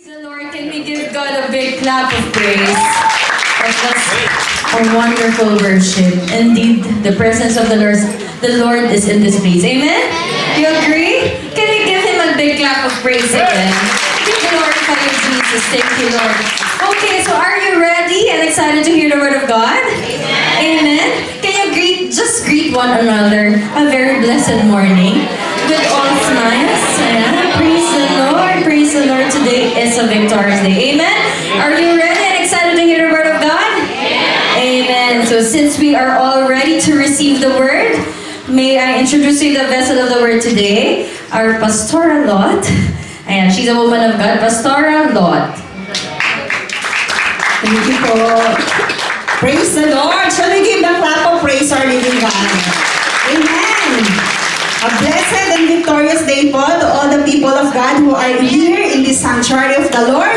The Lord, can we give God a big clap of praise? That's a wonderful worship. Indeed, the presence of the Lord is in this place. Amen? You agree? Can we give Him a big clap of praise again? Glorify you, Jesus. Thank you, Lord. Okay, so are you ready and excited to hear the Word of God? Amen. Can you just greet one another a very blessed morning with all smiles? Yeah. Praise the Lord. Praise the Lord. Today is a victorious day. Amen. Are you ready and excited to hear the Word of God? Amen. So since we are all ready to receive the Word, may I introduce you the vessel of the Word today, our Pastora Lot. Ayan, she's a woman of God, Pastora Lot. Thank you po. Praise the Lord. Shall we give the clap of praise our living God? Amen. A blessed and victorious day po to all the people of God who are here in the sanctuary of the Lord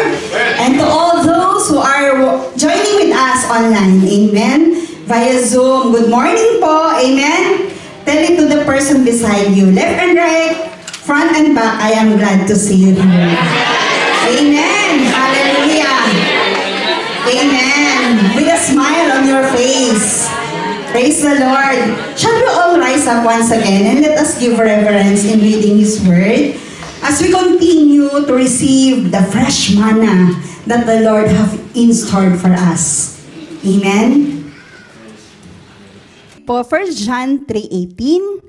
and to all those who are joining with us online. Amen. Via Zoom. Good morning po. Amen. Tell it to the person beside you. Left and right, front and back, I am glad to see you here. Amen. Hallelujah. Amen. With a smile on your face. Praise the Lord. Shall we all rise up once again and let us give reverence in reading His Word as we continue to receive the fresh manna that the Lord have in store for us. Amen. Po 1 John 3:18.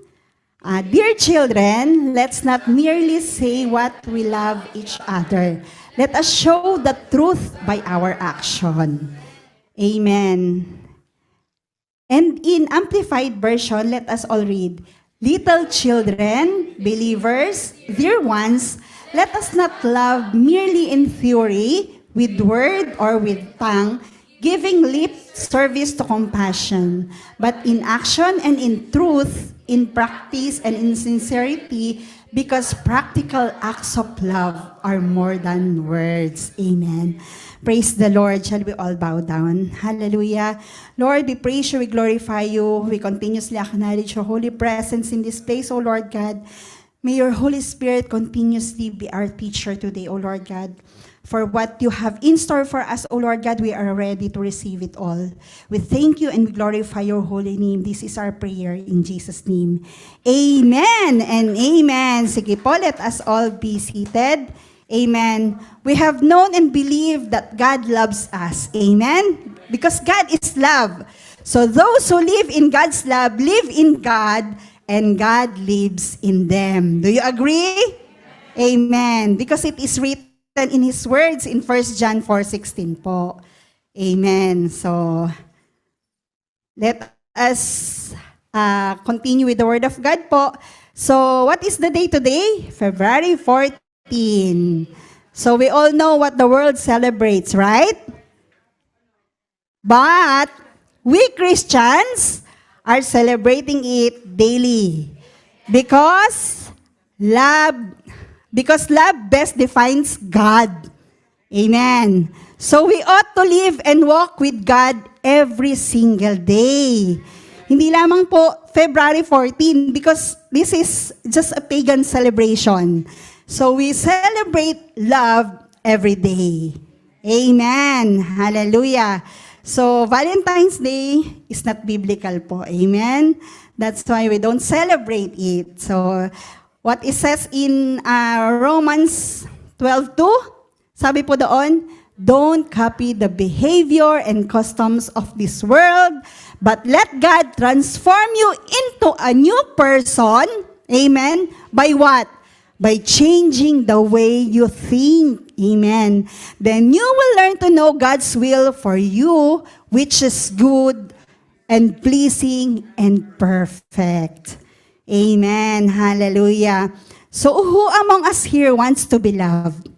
Dear children, let's not merely say what we love each other. Let us show the truth by our action. Amen. And in Amplified Version, let us all read, little children, believers, dear ones, let us not love merely in theory, with word or with tongue, giving lip service to compassion, but in action and in truth, in practice and in sincerity, because practical acts of love are more than words. Amen. Praise the Lord. Shall we all bow down? Hallelujah. Lord, we praise you, we glorify you, we continuously acknowledge your holy presence in this place, O Lord God. May your Holy Spirit continuously be our teacher today, O Lord God. For what you have in store for us, O Lord God, we are ready to receive it all. We thank you and we glorify your holy name. This is our prayer in Jesus' name. Amen and amen. Sige po, let us all be seated. Amen. We have known and believed that God loves us. Amen. Because God is love. So those who live in God's love live in God and God lives in them. Do you agree? Amen. Because it is written in His words in 1 John 4:16 po. Amen. So, let us continue with the Word of God po. So, what is the day today? February 14. So, we all know what the world celebrates, right? But, we Christians are celebrating it daily. Because love best defines God. Amen. So we ought to live and walk with God every single day. Hindi lamang po February 14 because this is just a pagan celebration. So we celebrate love every day. Amen. Hallelujah. So Valentine's Day is not biblical po. Amen. That's why we don't celebrate it. So what it says in Romans 12:2, sabi po doon, don't copy the behavior and customs of this world, but let God transform you into a new person. Amen. By what? By changing the way you think. Amen. Then you will learn to know God's will for you, which is good and pleasing and perfect. Amen. Hallelujah. So who among us here wants to be loved?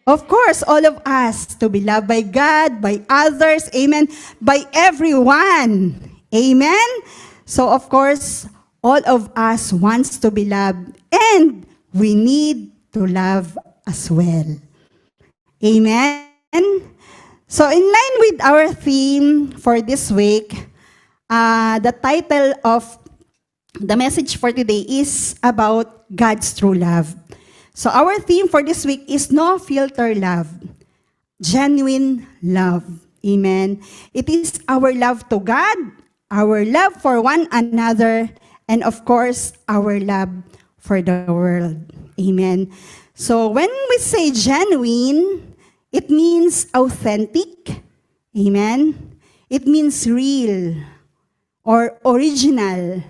Of course, all of us to be loved by God, by others, amen, by everyone. Amen. So of course, all of us wants to be loved and we need to love as well. Amen. So in line with our theme for this week, the title of the message for today is about God's true love. So our theme for this week is no filter love. Genuine love. Amen. It is our love to God, our love for one another, and of course, our love for the world. Amen. So when we say genuine, it means authentic. Amen. It means real or original,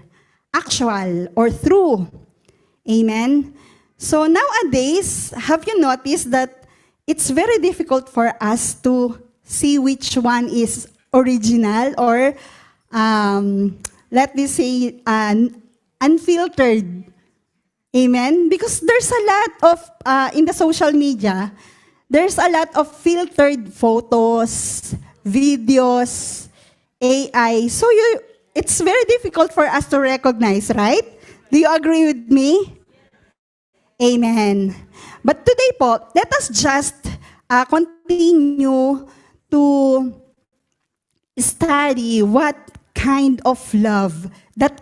actual or true. Amen. So nowadays, have you noticed that it's very difficult for us to see which one is original or, let me say, unfiltered. Amen? Because there's a lot of, in the social media, there's a lot of filtered photos, videos, AI. So it's very difficult for us to recognize, right? Do you agree with me? Amen. But today po, let us just continue to study what kind of love, that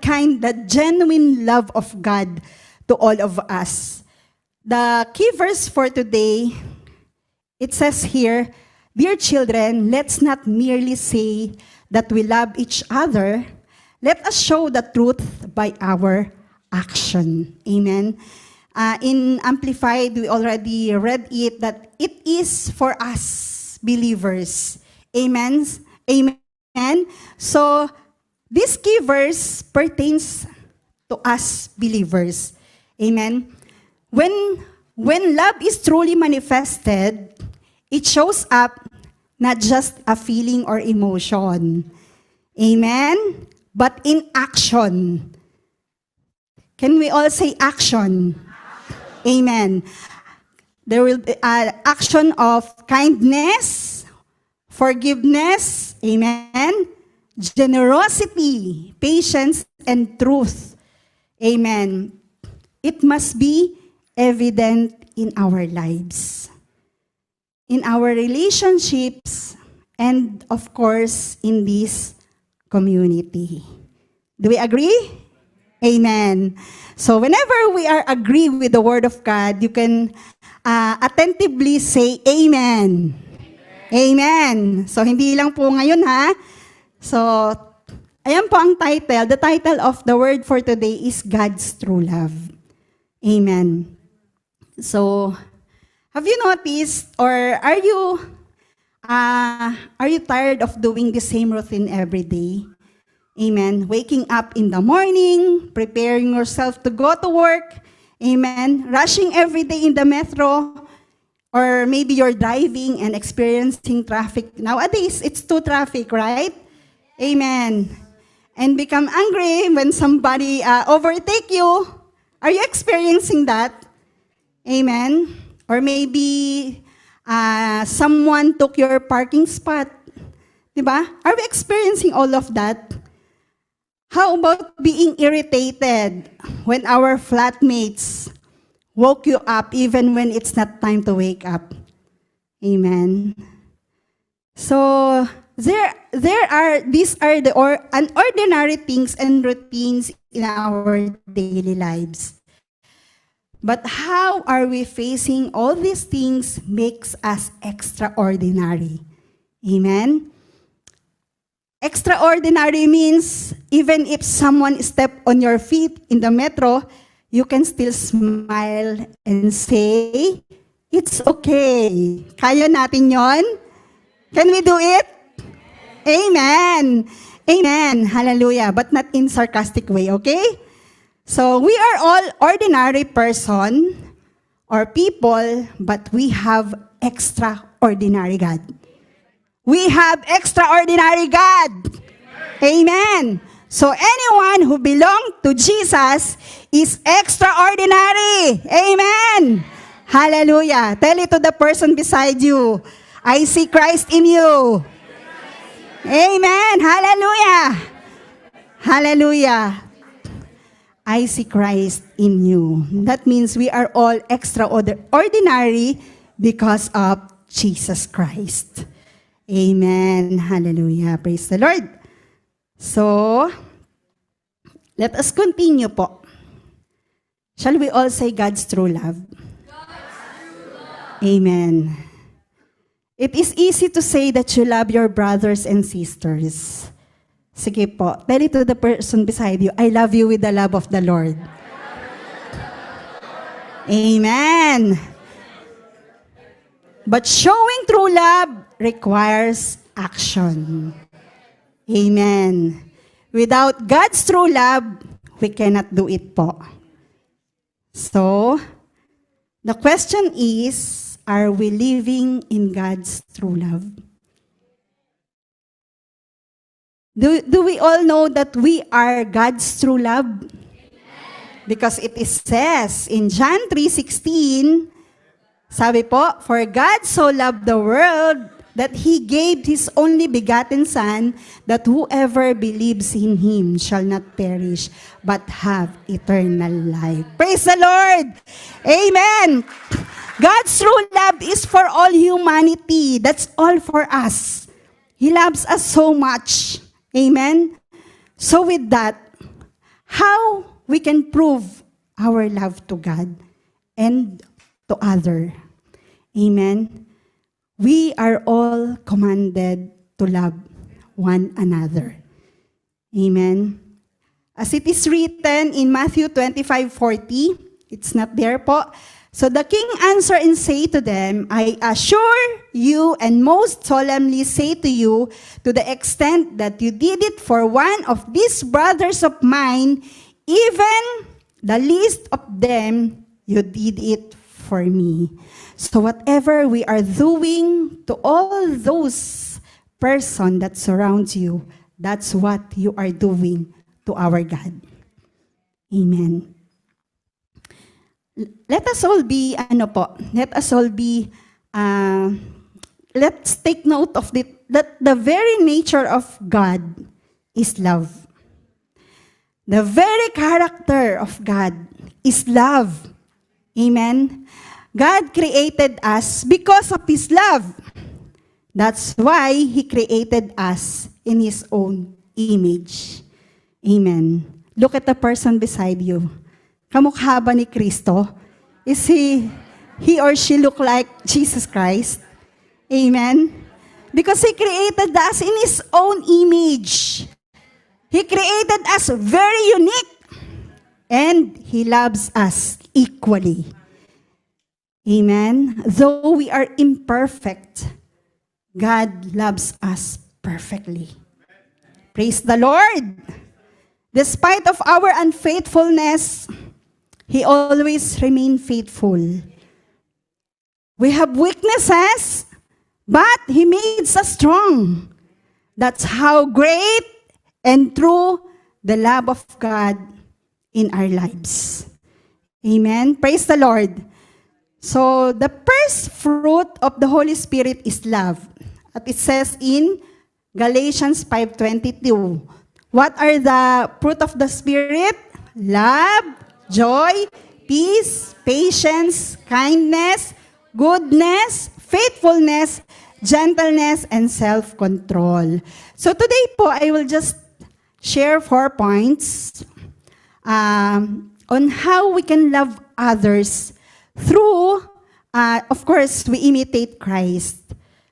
genuine love of God to all of us. The key verse for today, it says here, "Dear children, let's not merely say that we love each other. Let us show the truth by our action." Amen. In Amplified, we already read it, that it is for us believers. Amen. Amen. So, this key verse pertains to us believers. Amen. When love is truly manifested, it shows up not just a feeling or emotion. Amen. But in action. Can we all say action? Amen. There will be action of kindness, forgiveness, amen, generosity, patience, and truth. Amen. It must be evident in our lives, in our relationships, and of course, in this community. Do we agree? Amen. So whenever we are agree with the Word of God, you can attentively say Amen. Amen. So hindi lang po ngayon ha. So ayan po ang title. The title of the word for today is God's True Love. Amen. So have you noticed, or are you tired of doing the same routine every day? Amen. Waking up in the morning, preparing yourself to go to work. Amen. Rushing every day in the metro. Or maybe you're driving and experiencing traffic. Nowadays, it's too traffic, right? Amen. And become angry when somebody overtake you. Are you experiencing that? Amen. Or maybe someone took your parking spot. Diba? Are we experiencing all of that? How about being irritated when our flatmates woke you up even when it's not time to wake up? Amen. So these are the unordinary things and routines in our daily lives. But how are we facing all these things makes us extraordinary? Amen. Extraordinary means even if someone step on your feet in the metro, you can still smile and say, "It's okay." Kaya natin yon? Can we do it? Amen. Amen. Hallelujah. But not in sarcastic way, okay? So we are all ordinary person or people, but we have extraordinary God. We have extraordinary God. Amen. So anyone who belongs to Jesus is extraordinary. Amen. Hallelujah. Tell it to the person beside you. I see Christ in you. Amen. Hallelujah. Hallelujah. I see Christ in you. That means we are all extraordinary because of Jesus Christ. Amen. Hallelujah. Praise the Lord. So, let us continue po. Shall we all say God's true love? Amen. It is easy to say that you love your brothers and sisters. Sige po, tell it to the person beside you, I love you with the love of the Lord. Amen. But showing true love requires action. Amen. Without God's true love, we cannot do it po. So, the question is, are we living in God's true love? Do we all know that we are God's true love? Because it is says in John 3:16, sabi po, for God so loved the world that He gave His only begotten Son, that whoever believes in Him shall not perish, but have eternal life. Praise the Lord! Amen! God's true love is for all humanity. That's all for us. He loves us so much. Amen? So with that, how we can prove our love to God and to other? Amen? We are all commanded to love one another. Amen? As it is written in Matthew 25:40, it's not there po. So the king answered and said to them, I assure you and most solemnly say to you, to the extent that you did it for one of these brothers of mine, even the least of them, you did it for me. So whatever we are doing to all those person that surrounds you, that's what you are doing to our God. Amen. Let us all be, let's take note of that the very nature of God is love. The very character of God is love. Amen? God created us because of His love. That's why He created us in His own image. Amen. Look at the person beside you. Kamukha ba ni Kristo? Is he or she look like Jesus Christ? Amen? Because He created us in His own image. He created us very unique. And He loves us equally. Amen? Though we are imperfect, God loves us perfectly. Praise the Lord! Despite of our unfaithfulness, He always remained faithful. We have weaknesses, but He makes us strong. That's how great and true the love of God in our lives. Amen? Praise the Lord. So, the first fruit of the Holy Spirit is love. At it says in Galatians 5:22, what are the fruit of the Spirit? Love, joy, peace, patience, kindness, goodness, faithfulness, gentleness, and self-control. So today po, I will just share 4 points on how we can love others through, of course, we imitate Christ.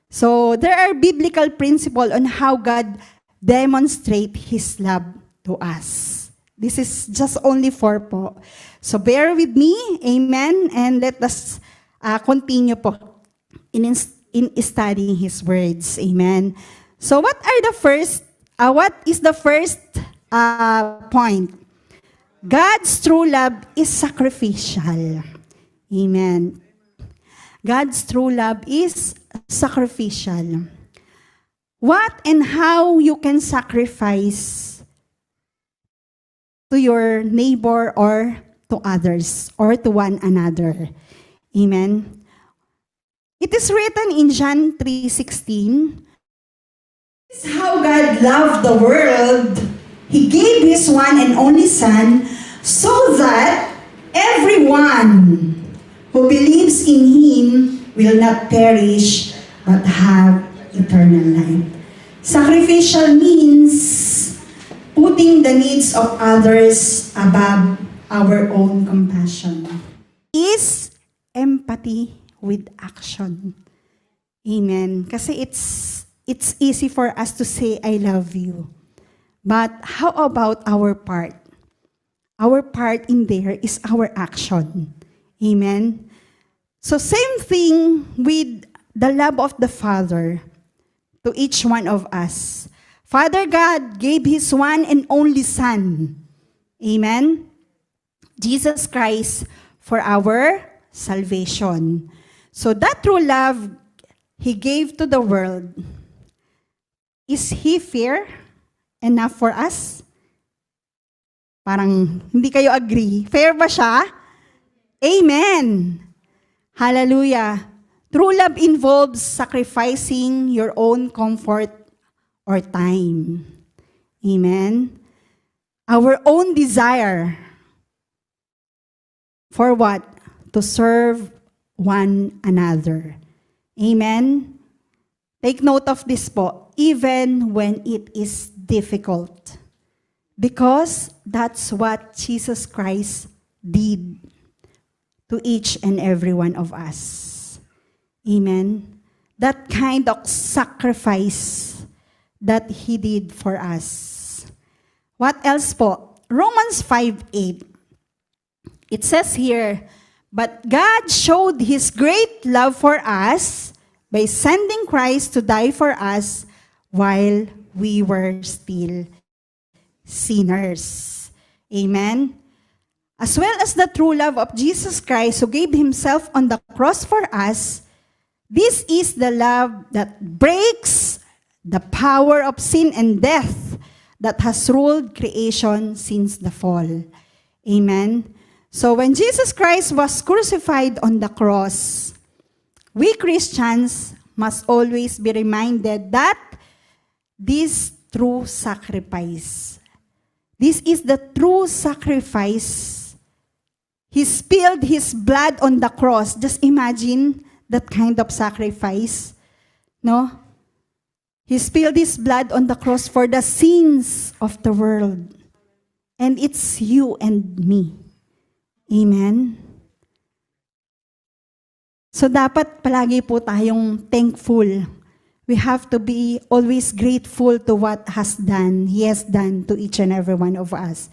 So there are biblical principles on how God demonstrates His love to us. This is just only 4 po. So bear with me, amen, and let us continue po in studying His words, amen. So what is the first point? God's true love is sacrificial. Amen. God's true love is sacrificial. What and how you can sacrifice to your neighbor or to others or to one another. Amen. It is written in John 3:16, this is how God loved the world. He gave His one and only Son so that everyone who believes in Him will not perish but have eternal life. Sacrificial means putting the needs of others above our own compassion. Is empathy with action. Amen. Kasi it's easy for us to say, I love you. But how about our part? Our part in there is our action. Amen. So same thing with the love of the Father to each one of us. Father God gave His one and only Son. Amen. Jesus Christ for our salvation. So that true love He gave to the world, is He fair enough for us? Parang hindi kayo agree. Fair ba siya? Amen. Hallelujah. True love involves sacrificing your own comfort or time. Amen. Our own desire. For what? To serve one another. Amen? Take note of this po, even when it is difficult. Because that's what Jesus Christ did to each and every one of us. Amen? That kind of sacrifice that He did for us. What else po? Romans 5:8. It says here, but God showed His great love for us by sending Christ to die for us while we were still sinners. Amen? As well as the true love of Jesus Christ who gave Himself on the cross for us, this is the love that breaks the power of sin and death that has ruled creation since the fall. Amen? So when Jesus Christ was crucified on the cross, we Christians must always be reminded that this true sacrifice, this is the true sacrifice. He spilled His blood on the cross. Just imagine that kind of sacrifice. No? He spilled His blood on the cross for the sins of the world. And it's you and me. Amen? So dapat palagi po tayong thankful. We have to be always grateful to what He has done to each and every one of us.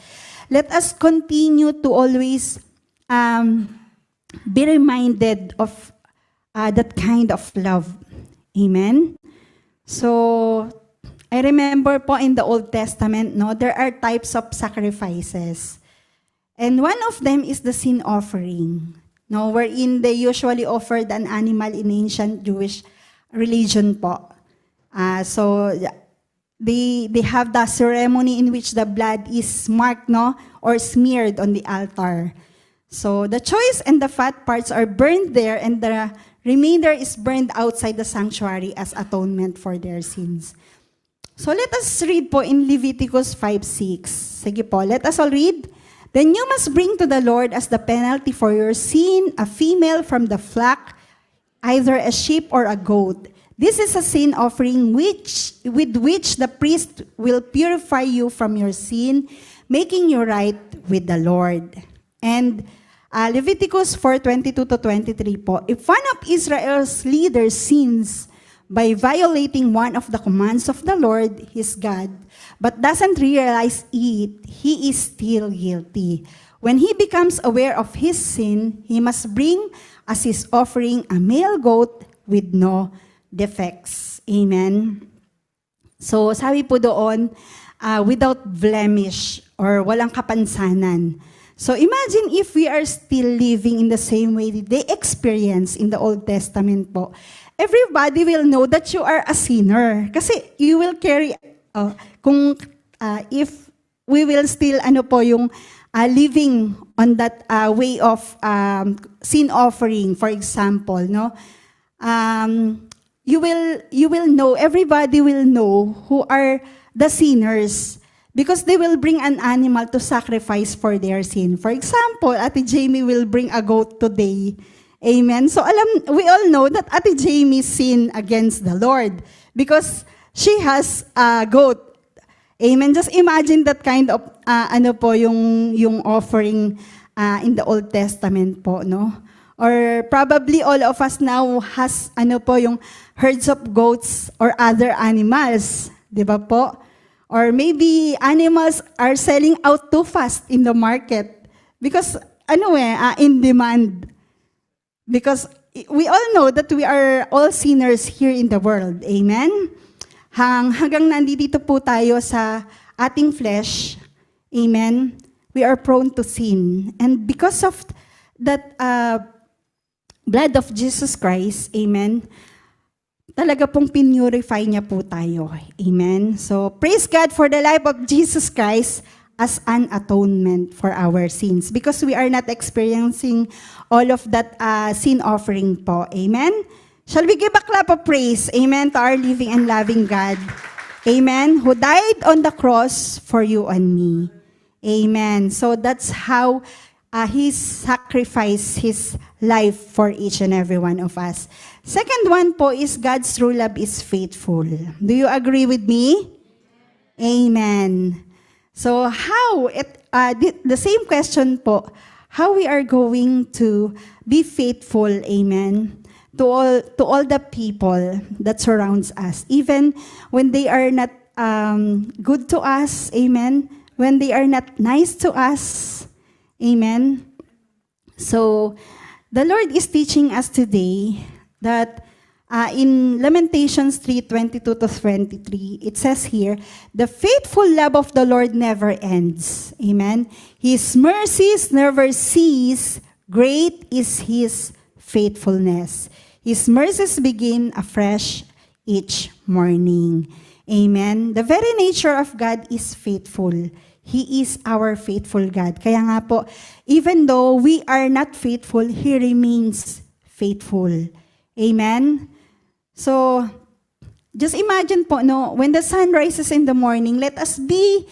Let us continue to always be reminded of that kind of love. Amen? So, I remember po in the Old Testament, no, there are types of sacrifices. And one of them is the sin offering, no, wherein they usually offered an animal in ancient Jewish religion po. So they have the ceremony in which the blood is marked, no, or smeared on the altar. So the choice and the fat parts are burned there, and the remainder is burned outside the sanctuary as atonement for their sins. So let us read po in Leviticus 5:6. Sige po, let us all read. Then you must bring to the Lord as the penalty for your sin a female from the flock, either a sheep or a goat. This is a sin offering with which the priest will purify you from your sin, making you right with the Lord. And Leviticus 4:22-23 po, if one of Israel's leaders sins by violating one of the commands of the Lord, his God, but doesn't realize it, he is still guilty. When he becomes aware of his sin, he must bring as his offering a male goat with no defects. Amen? So, sabi po doon, without blemish or walang kapansanan. So, imagine if we are still living in the same way that they experienced in the Old Testament po. Everybody will know that you are a sinner. Kasi you will carry, if we will still, living on that way of sin offering, for example, no? You will know, everybody will know who are the sinners because they will bring an animal to sacrifice for their sin. For example, Ate Jamie will bring a goat today. Amen. So we all know that Ate Jamie sinned against the Lord because she has a goat. Amen. Just imagine that kind of yung offering in the Old Testament po, no? Or probably all of us now has yung herds of goats or other animals, 'di ba po? Or maybe animals are selling out too fast in the market because in demand. Because we all know that we are all sinners here in the world. Amen? Hanggang nandito po tayo sa ating flesh, amen, we are prone to sin. And because of that blood of Jesus Christ, amen, talaga pong pinurify niya po tayo. Amen? So, praise God for the life of Jesus Christ as an atonement for our sins. Because we are not experiencing all of that sin offering po. Amen? Shall we give a clap of praise, amen, to our living and loving God, amen, who died on the cross for you and me. Amen. So that's how He sacrificed His life for each and every one of us. Second one po is God's true love is faithful. Do you agree with me? Amen. So how, the same question po, how we are going to be faithful, amen, to all the people that surrounds us, even when they are not good to us, amen, when they are not nice to us, amen. So the Lord is teaching us today that in Lamentations 3:22-23, it says here, the faithful love of the Lord never ends, amen. His mercies never cease, great is His faithfulness. His mercies begin afresh each morning. Amen. The very nature of God is faithful. He is our faithful God. Kaya nga po, even though we are not faithful, He remains faithful. Amen. So, just imagine po, when the sun rises in the morning, let this be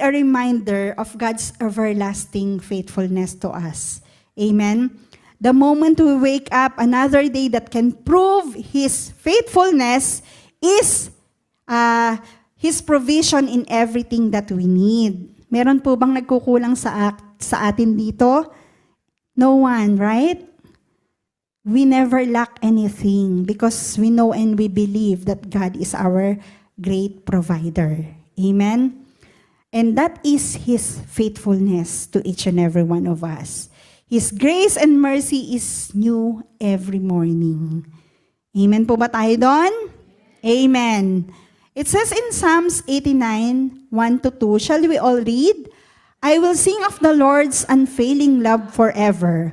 a reminder of God's everlasting faithfulness to us. Amen. The moment we wake up, another day that can prove His faithfulness is His provision in everything that we need. Meron po bang nagkukulang sa atin dito? No one, right? We never lack anything because we know and we believe that God is our great provider. Amen? And that is His faithfulness to each and every one of us. His grace and mercy is new every morning. Amen po ba tayo doon? Amen. It says in Psalms 89, 1-2, shall we all read? I will sing of the Lord's unfailing love forever.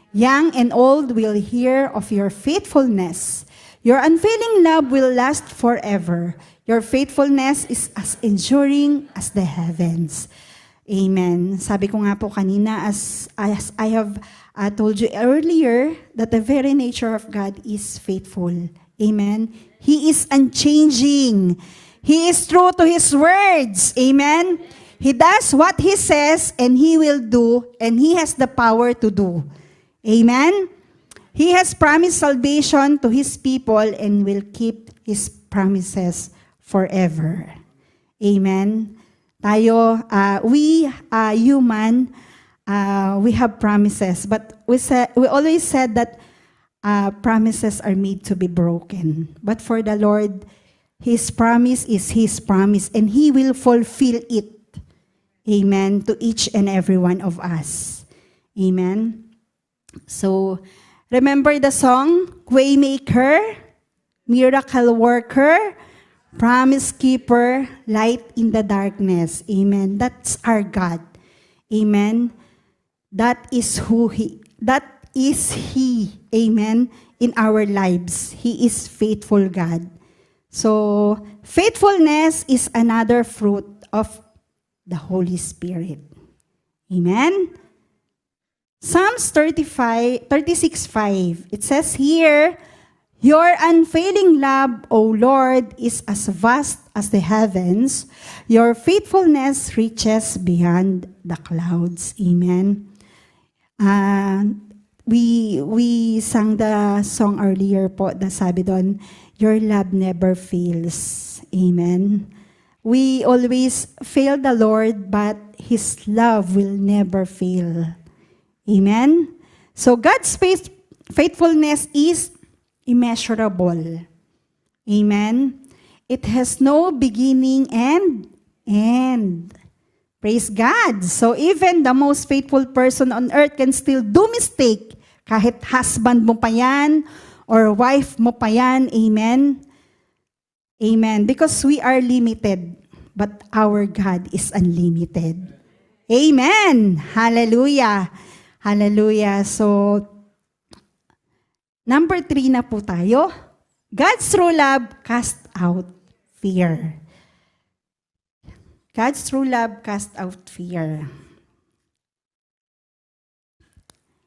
Young and old will hear of your faithfulness. Your unfailing love will last forever. Your faithfulness is as enduring as the heavens. Amen. Sabi ko nga po kanina, as I have told you earlier, that the very nature of God is faithful. Amen. He is unchanging. He is true to His words. Amen. He does what He says and He will do, and He has the power to do. Amen. He has promised salvation to His people and will keep His promises forever. Amen. Tayo, we human, we have promises, but we always said that promises are made to be broken. But for the Lord, His promise is His promise, and He will fulfill it. Amen. To each and every one of us. Amen. So, remember the song, Waymaker, Miracle Worker, Promise Keeper, Light in the Darkness. Amen. That's our God. Amen. That is He. Amen. In our lives. He is faithful God. So, faithfulness is another fruit of the Holy Spirit. Amen. Psalms 36:5. It says here, your unfailing love, O Lord, is as vast as the heavens. Your faithfulness reaches beyond the clouds. Amen. We sang the song earlier po, na sabi doon, your love never fails. Amen. We always fail the Lord, but His love will never fail. Amen. So God's faithfulness is immeasurable. Amen? It has no beginning and end. Praise God. So even the most faithful person on earth can still do mistake. Kahit husband mo pa yan or wife mo pa yan. Amen? Amen. Because we are limited, but our God is unlimited. Amen. Hallelujah. Hallelujah. So, number 3 na po tayo. God's true love cast out fear. God's true love cast out fear.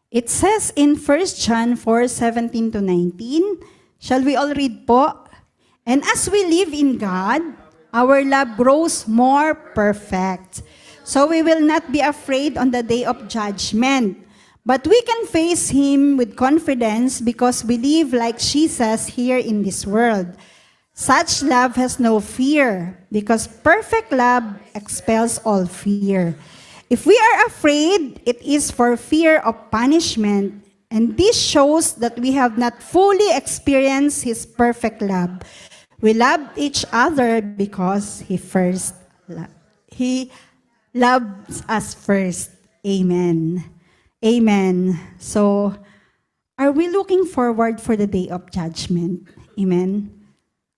It says in 1 John 4:17-19, shall we all read po? And as we live in God, our love grows more perfect. So we will not be afraid on the day of judgment. But we can face Him with confidence because we live like Jesus here in this world. Such love has no fear, because perfect love expels all fear. If we are afraid, it is for fear of punishment, and this shows that we have not fully experienced His perfect love. We love each other because He loves us first. Amen. Amen. So, are we looking forward for the day of judgment? Amen.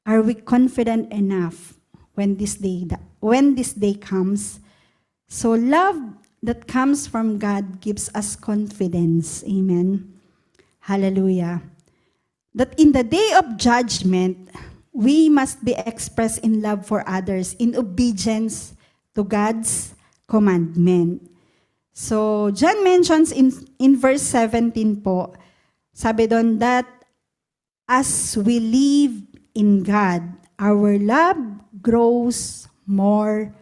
Are we confident enough when this day comes? So love that comes from God gives us confidence. Amen. Hallelujah. That in the day of judgment, we must be expressed in love for others, in obedience to God's commandment. So John mentions in verse 17 po, sabi doon that as we live in God, our love grows more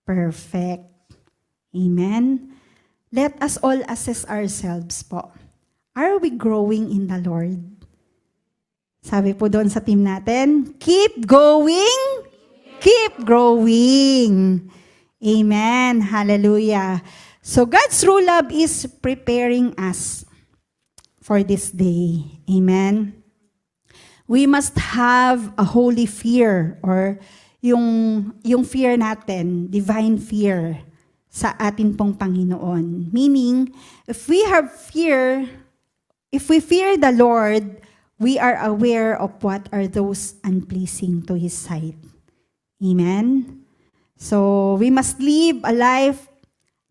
perfect. Amen? Let us all assess ourselves po. Are we growing in the Lord? Sabi po doon sa team natin, keep going, keep growing. Amen. Hallelujah. So God's true love is preparing us for this day. Amen. We must have a holy fear, or yung fear natin, divine fear sa atin pong Panginoon. Meaning, if we fear the Lord, we are aware of what are those unpleasing to His sight. Amen? So, we must live a life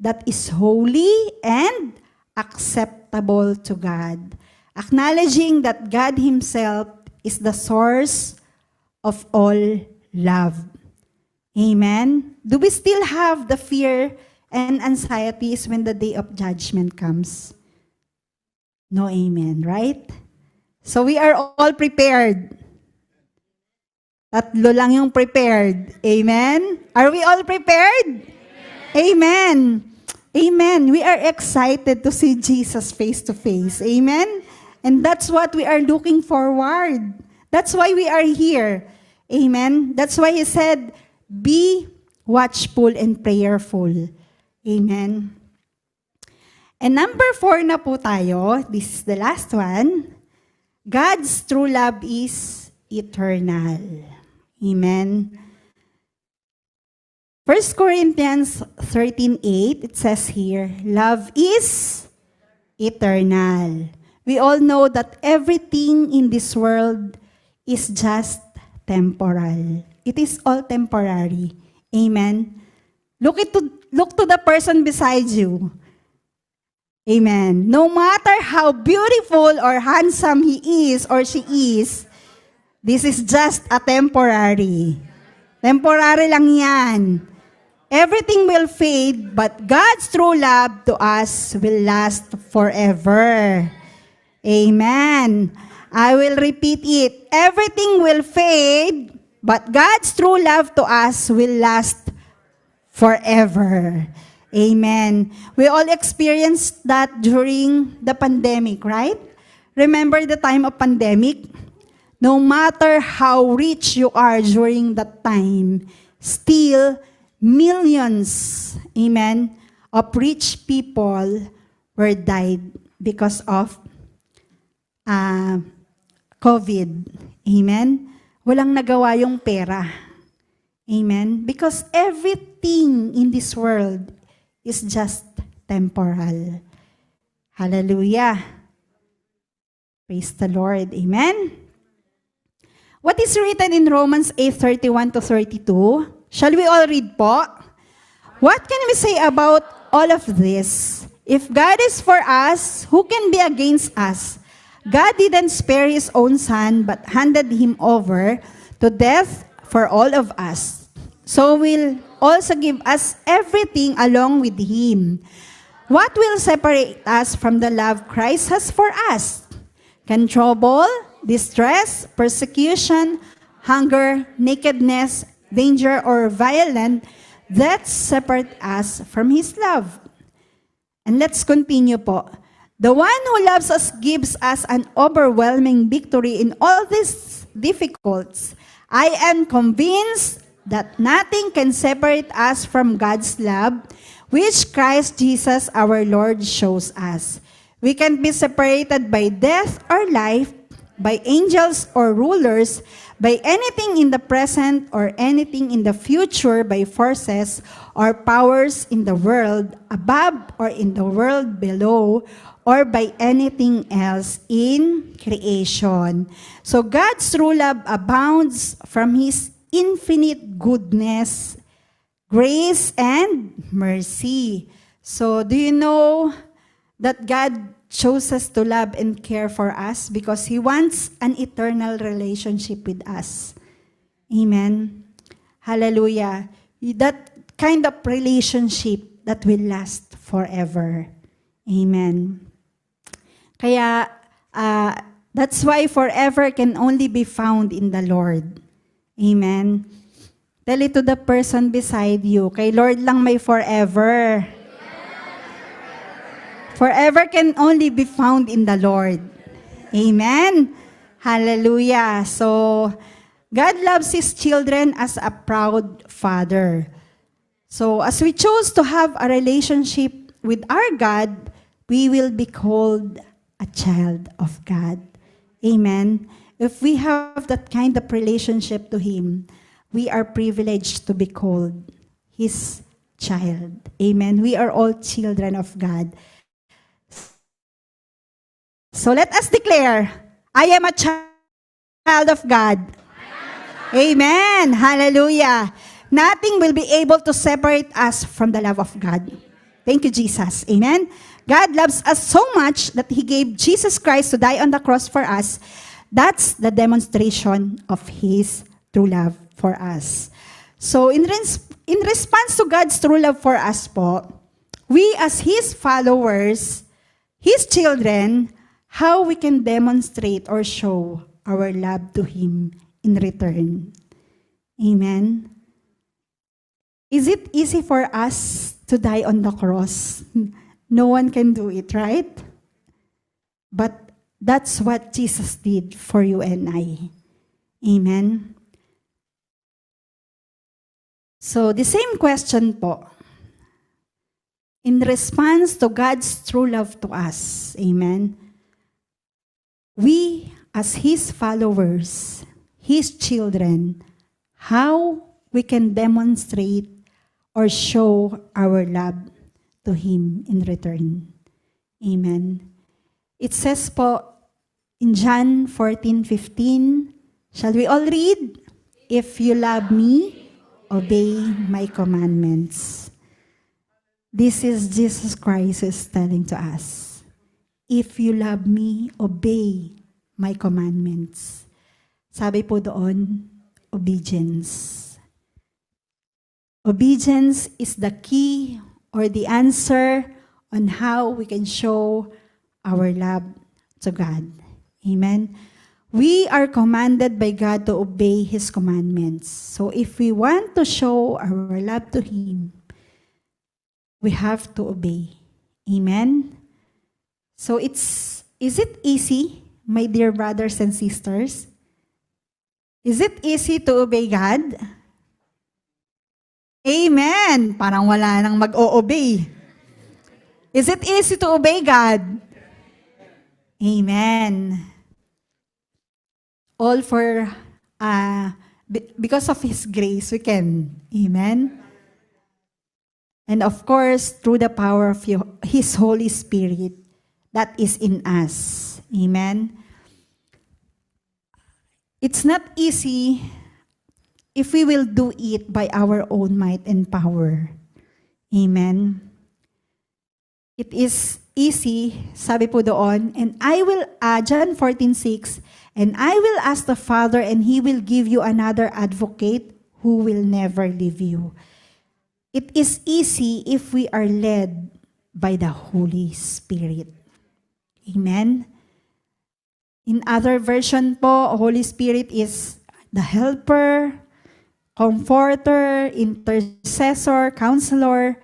that is holy and acceptable to God. Acknowledging that God Himself is the source of all love. Amen? Do we still have the fear and anxieties when the day of judgment comes? No, amen, right? So we are all prepared. Tatlo lang yung prepared. Amen? Are we all prepared? Amen. Amen. We are excited to see Jesus face to face. Amen? And that's what we are looking forward. That's why we are here. Amen? That's why He said, be watchful and prayerful. Amen? And number 4 na po tayo. This is the last one. God's true love is eternal. Amen? 1 Corinthians 13:8, it says here, love is eternal. We all know that everything in this world is just temporal. It is all temporary. Amen? Look to the person beside you. Amen. No matter how beautiful or handsome he is or she is, this is just a temporary. Temporary lang yan. Everything will fade, but God's true love to us will last forever. Amen. I will repeat it. Everything will fade, but God's true love to us will last forever. Amen. We all experienced that during the pandemic, right? Remember the time of pandemic? No matter how rich you are during that time, still millions, amen, of rich people were died because of COVID. Amen? Walang nagawa yung pera. Amen? Because everything in this world is just temporal. Hallelujah. Praise the Lord. Amen? What is written in Romans 8:31 to 32? Shall we all read po? What can we say about all of this? If God is for us, who can be against us? God didn't spare His own Son, but handed Him over to death for all of us. So will also give us everything along with Him. What will separate us from the love Christ has for us? Can trouble, distress, persecution, hunger, nakedness, danger, or violence that separate us from His love? And let's continue po. The one who loves us gives us an overwhelming victory in all these difficulties. I am convinced that nothing can separate us from God's love, which Christ Jesus our Lord shows us. We can't be separated by death or life, by angels or rulers, by anything in the present or anything in the future, by forces or powers in the world above or in the world below, or by anything else in creation. So God's true love abounds from His infinite goodness, grace, and mercy. So do you know that God chose us to love and care for us because He wants an eternal relationship with us? Amen. Hallelujah. That kind of relationship that will last forever. Amen. Kaya, that's why forever can only be found in the Lord. Amen. Tell it to the person beside you, kay Lord lang may forever. Forever can only be found in the Lord. Amen. Hallelujah. So, God loves His children as a proud Father. So, as we choose to have a relationship with our God, we will be called a child of God. Amen. If we have that kind of relationship to Him, we are privileged to be called His child. Amen. We are all children of God. So let us declare, I am a child of God. Amen. Hallelujah. Nothing will be able to separate us from the love of God. Thank you, Jesus. Amen. God loves us so much that He gave Jesus Christ to die on the cross for us. That's the demonstration of His true love for us. So in response to God's true love for us po, we as His followers, His children, how we can demonstrate or show our love to Him in return. Amen. Is it easy for us to die on the cross? No one can do it, right? But that's what Jesus did for you and I. Amen. So the same question po. In response to God's true love to us, amen, we as His followers, His children, how we can demonstrate or show our love to Him in return. Amen. It says po in John 14:15, shall we all read? If you love me, obey my commandments. This is Jesus Christ is telling to us. If you love me, obey my commandments. Sabi po doon, obedience. Obedience is the key or the answer on how we can show our love to God. Amen. We are commanded by God to obey His commandments. So if we want to show our love to Him, we have to obey. Amen. So is it easy, my dear brothers and sisters? Is it easy to obey God? Amen. Parang wala nang mag-o-obey. Is it easy to obey God? Amen. All for, because of His grace, we can. Amen. And of course, through the power of His Holy Spirit that is in us. Amen. It's not easy if we will do it by our own might and power. Amen. It is easy, sabi po doon, and I will, John 14:6, and I will ask the Father, and He will give you another advocate who will never leave you. It is easy if we are led by the Holy Spirit. Amen. In other version po, Holy Spirit is the helper, comforter, intercessor, counselor.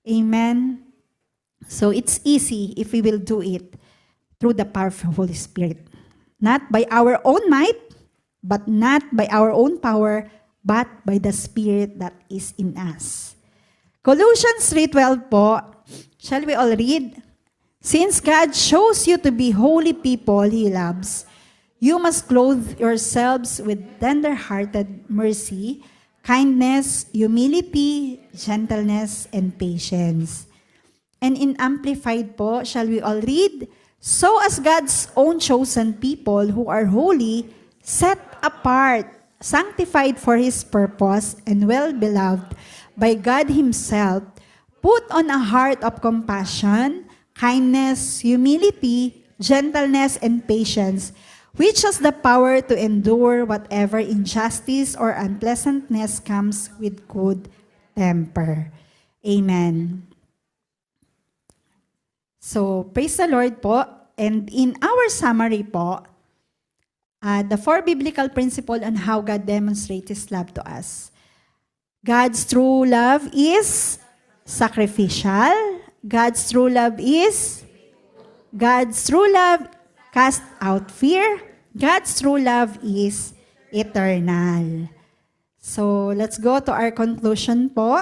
Amen. So it's easy if we will do it through the power of the Holy Spirit. Not by our own might, but not by our own power, but by the Spirit that is in us. Colossians 3:12 po, shall we all read? Since God chose you to be holy people He loves, you must clothe yourselves with tender-hearted mercy, kindness, humility, gentleness, and patience. And in Amplified po, shall we all read? So as God's own chosen people who are holy, set apart, sanctified for His purpose, and well-beloved by God Himself, put on a heart of compassion, kindness, humility, gentleness, and patience, which has the power to endure whatever injustice or unpleasantness comes with good temper. Amen. So, praise the Lord po. And in our summary po, the 4 biblical principles on how God demonstrates His love to us. God's true love is sacrificial. God's true love cast out fear. God's true love is eternal. So, let's go to our conclusion po.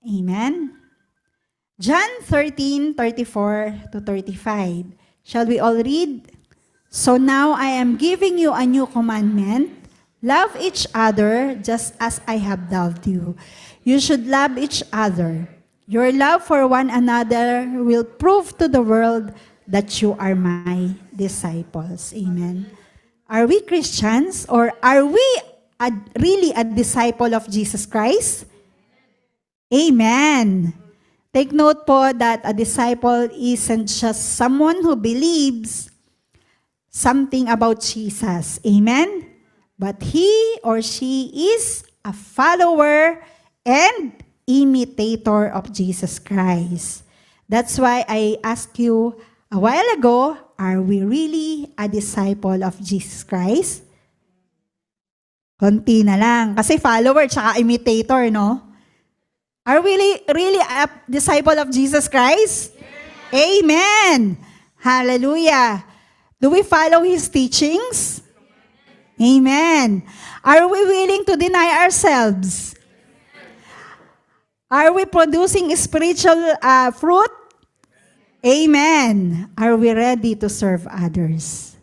Amen. John 13:34-35. Shall we all read? So now I am giving you a new commandment. Love each other just as I have loved you. You should love each other. Your love for one another will prove to the world that you are my disciples. Amen. Are we Christians, or are we really a disciple of Jesus Christ? Amen. Take note po that a disciple isn't just someone who believes something about Jesus. Amen. But he or she is a follower and imitator of Jesus Christ. That's why I asked you a while ago, are we really a disciple of Jesus Christ? Konti na lang. Kasi follower tsaka imitator, no? Are we really a disciple of Jesus Christ? Yes. Amen. Hallelujah. Do we follow His teachings? Amen. Are we willing to deny ourselves? Are we producing spiritual fruit? Amen. Are we ready to serve others?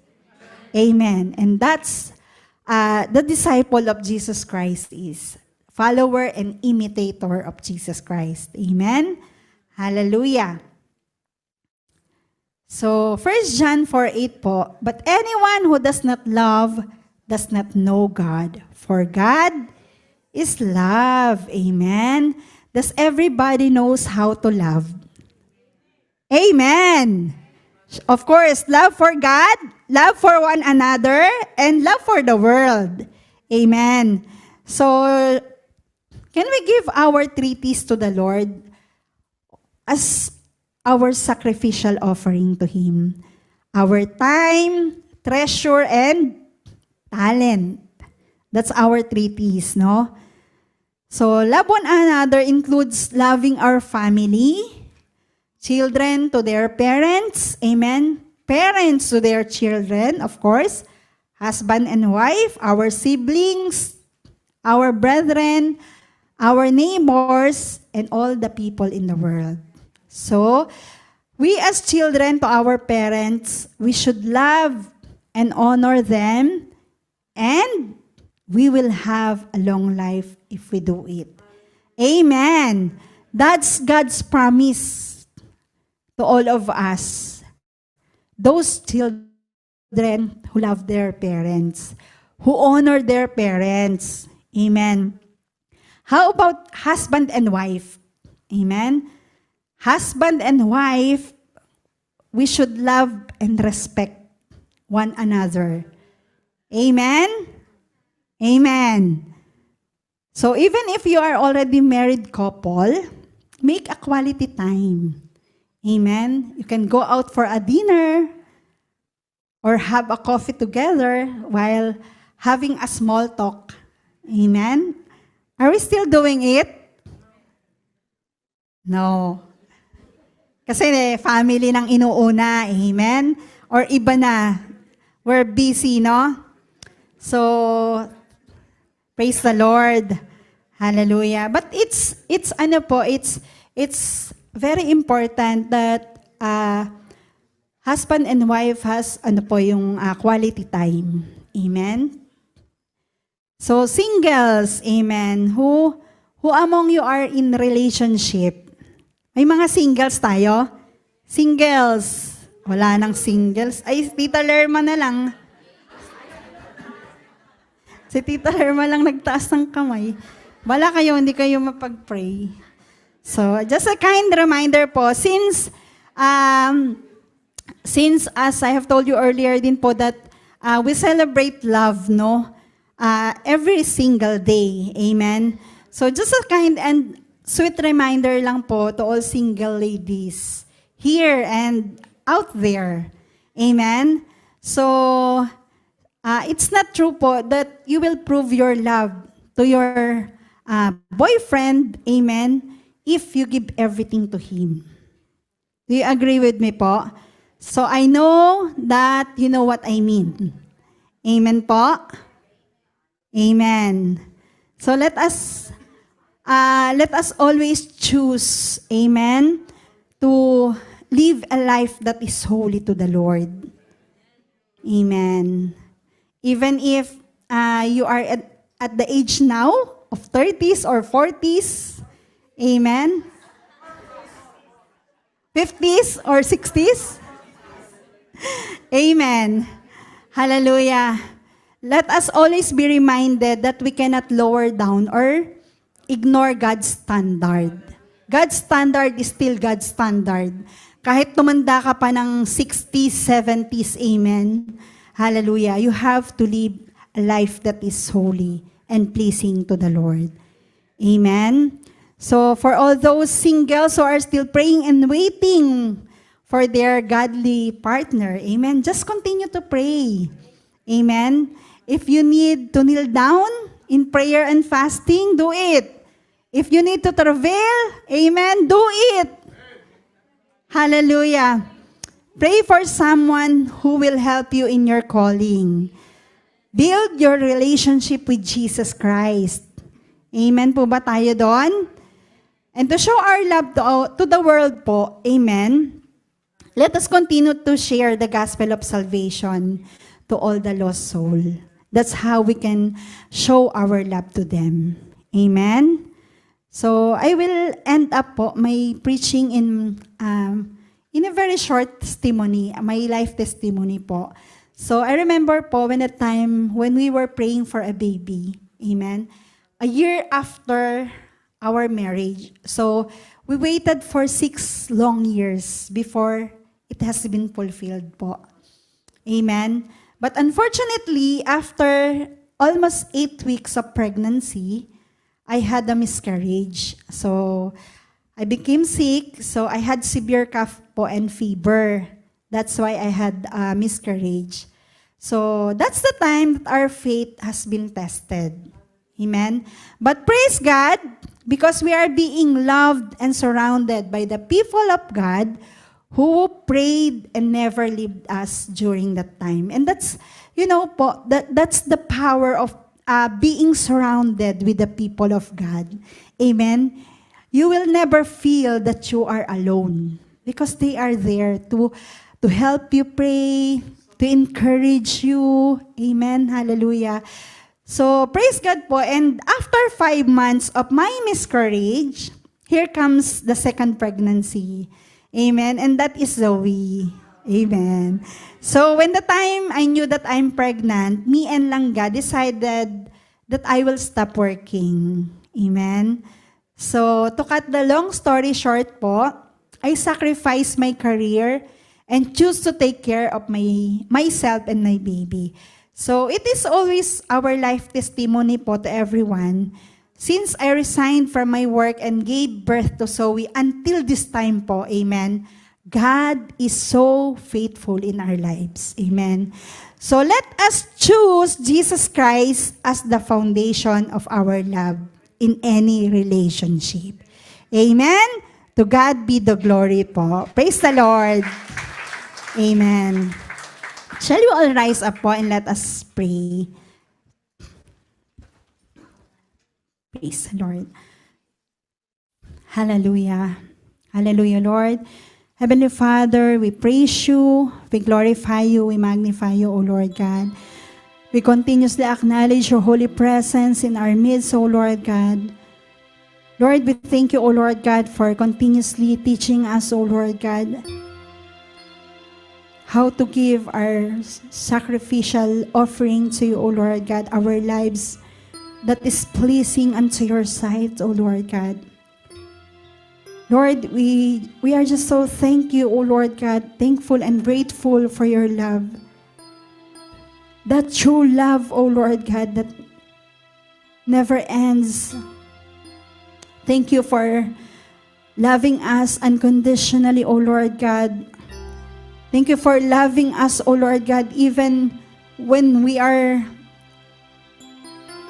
Amen. And that's the disciple of Jesus Christ is. Follower and imitator of Jesus Christ. Amen. Hallelujah. So, 1 John 4:8 po, but anyone who does not love does not know God, for God is love. Amen. Does everybody knows how to love? Amen. Of course, love for God, love for one another, and love for the world. Amen. So, can we give our treaties to the Lord as our sacrificial offering to Him? Our time, treasure, and talent. That's our treaties, no? So, love one another includes loving our family, children to their parents, amen? Parents to their children, of course, husband and wife, our siblings, our brethren, our neighbors, and all the people in the world. So, We as children to our parents, we should love and honor them, and we will have a long life if we do it. Amen. That's God's promise to all of us. Those children who love their parents, who honor their parents. Amen. How about husband and wife? Amen. Husband and wife, we should love and respect one another. Amen? Amen. So even if you are already married couple, make a quality time. Amen? You can go out for a dinner or have a coffee together while having a small talk. Amen? Are we still doing it? No. Kasi family nang inuuna, amen? Or iba na, we're busy, no? So, praise the Lord. Hallelujah. But it's very important that husband and wife has yung quality time. Amen? So, singles, amen, who among you are in relationship? May mga singles tayo? Singles. Wala nang singles. Ay, Tita Lerma na lang. Si Tita Lerma lang nagtaas ng kamay. Wala kayo, hindi kayo mapag-pray. So, just a kind reminder po, since as I have told you earlier din po that we celebrate love, no? Every single day. Amen? So, just a kind and sweet reminder lang po to all single ladies here and out there. Amen? So, it's not true po that you will prove your love to your boyfriend, amen, if you give everything to him. Do you agree with me po? So, I know that you know what I mean. Amen po? Amen. So, let us always choose, amen, to live a life that is holy to the Lord. Amen. Even if you are at the age now of 30s or 40s, amen, 50s or 60s, amen. Hallelujah. Let us always be reminded that we cannot lower down or ignore God's standard. God's standard is still God's standard. Kahit tumanda ka pa ng 60s, 70s, amen. Hallelujah. You have to live a life that is holy and pleasing to the Lord. Amen. So for all those singles who are still praying and waiting for their godly partner, amen, just continue to pray. Amen. If you need to kneel down in prayer and fasting, do it. If you need to travail, amen, do it. Hallelujah. Pray for someone who will help you in your calling. Build your relationship with Jesus Christ. Amen po ba tayo doon? And to show our love to the world po, amen, let us continue to share the gospel of salvation to all the lost soul. That's how we can show our love to them. Amen? So, I will end up po my preaching in a very short testimony, my life testimony po. So, I remember po when a time when we were praying for a baby, amen, a year after our marriage. So, we waited for 6 long years before it has been fulfilled po. Amen. But unfortunately, after almost 8 weeks of pregnancy, I had a miscarriage. So, I became sick. So, I had severe cough po and fever. That's why I had a miscarriage. So, that's the time that our faith has been tested. Amen? But praise God, because we are being loved and surrounded by the people of God who prayed and never left us during that time. And that's, po, that's the power of being surrounded with the people of God. Amen? You will never feel that you are alone. because they are there to help you pray, to encourage you. Amen. Hallelujah. So, praise God po. And after 5 months of my miscarriage, here comes the second pregnancy. Amen. And that is Zoe. Amen. So, when the time I knew that I'm pregnant, me and Langga decided that I will stop working. Amen. So, to cut the long story short po, I sacrificed my career and choose to take care of myself and my baby. So, it is always our life testimony po to everyone. Since I resigned from my work and gave birth to Zoe until this time po, amen, God is so faithful in our lives. Amen. So let us choose Jesus Christ as the foundation of our love in any relationship. Amen. To God be the glory po. Praise the Lord. Amen. Shall we all rise up po and let us pray? Praise the Lord. Hallelujah. Hallelujah, Lord. Heavenly Father, we praise you, we glorify you, we magnify you, O Lord God. We continuously acknowledge your holy presence in our midst, O Lord God. Lord, we thank you, O Lord God, for continuously teaching us, O Lord God, how to give our sacrificial offering to you, O Lord God, our lives that is pleasing unto your sight, O Lord God. Lord, we are just so thank you, O Lord God, thankful and grateful for your love. That true love, O Lord God, that never ends. Thank you for loving us unconditionally, O Lord God. Thank you for loving us, O Lord God, even when we are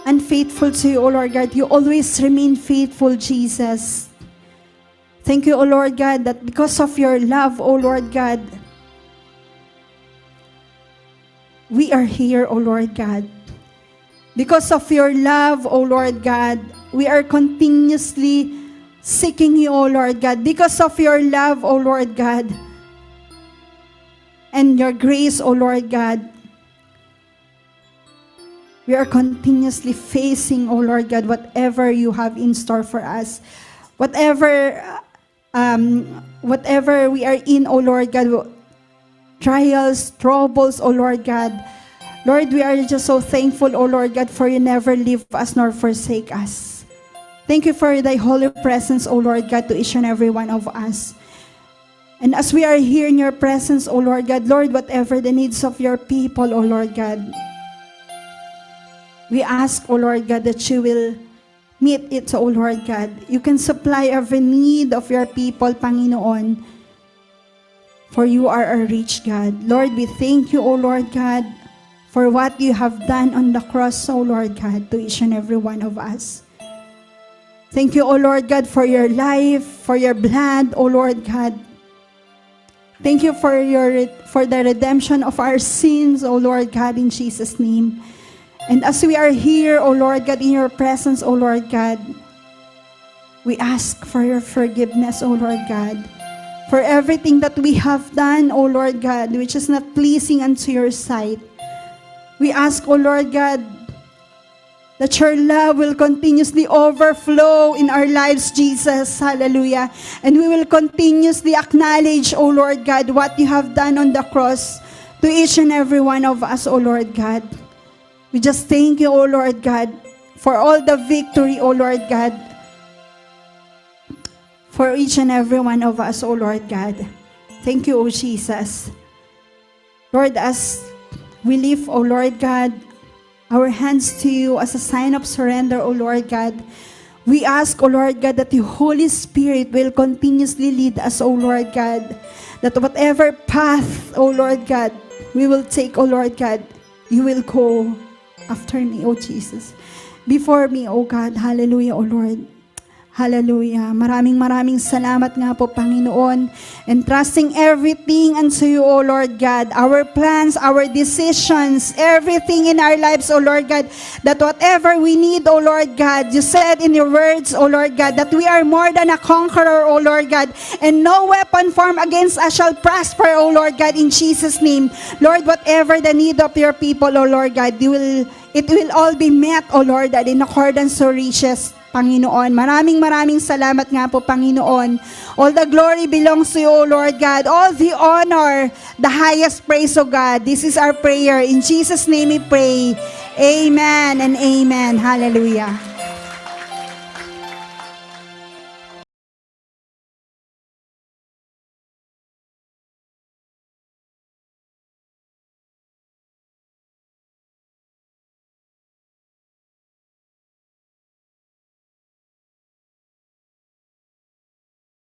unfaithful to you, O Lord God. You always remain faithful, Jesus. Thank you, O Lord God, that because of your love, O Lord God, we are here, O Lord God. Because of your love, O Lord God, we are continuously seeking you, O Lord God. Because of your love, O Lord God, and your grace, O Lord God, we are continuously facing, O Lord God, whatever you have in store for us. Whatever we are in, O Lord God, trials, troubles, O Lord God. Lord, we are just so thankful, O Lord God, for you never leave us nor forsake us. Thank you for thy holy presence, O Lord God, to each and every one of us. And as we are here in your presence, O Lord God, Lord, whatever the needs of your people, O Lord God, we ask, O Lord God, that you will meet it, O Lord God. You can supply every need of your people, Panginoon, for you are a rich God. Lord, we thank you, O Lord God, for what you have done on the cross, O Lord God, to each and every one of us. Thank you, O Lord God, for your life, for your blood, O Lord God. Thank you for the redemption of our sins, O Lord God, in Jesus' name. And as we are here, O Lord God, in your presence, O Lord God, we ask for your forgiveness, O Lord God, for everything that we have done, O Lord God, which is not pleasing unto your sight. We ask, O Lord God, that your love will continuously overflow in our lives, Jesus. Hallelujah. And we will continuously acknowledge, O Lord God, what you have done on the cross to each and every one of us, O Lord God. We just thank you, O Lord God, for all the victory, O Lord God, for each and every one of us, O Lord God. Thank you, O Jesus. Lord, as we lift, O Lord God, our hands to you as a sign of surrender, O Lord God, we ask, O Lord God, that the Holy Spirit will continuously lead us, O Lord God, that whatever path, O Lord God, we will take, O Lord God, you will go after me, O Jesus. Before me, O God. Hallelujah, O Lord. Hallelujah. Maraming salamat nga po, Panginoon. And trusting everything unto you, O Lord God. Our plans, our decisions, everything in our lives, O Lord God. That whatever we need, O Lord God, you said in your words, O Lord God, that we are more than a conqueror, O Lord God. And no weapon formed against us shall prosper, O Lord God, in Jesus' name. Lord, whatever the need of your people, O Lord God, it will all be met, O Lord God, in accordance to riches, Panginoon. Maraming salamat nga po, Panginoon. All the glory belongs to you, O Lord God. All the honor, the highest praise, O God. This is our prayer. In Jesus' name we pray. Amen and amen. Hallelujah.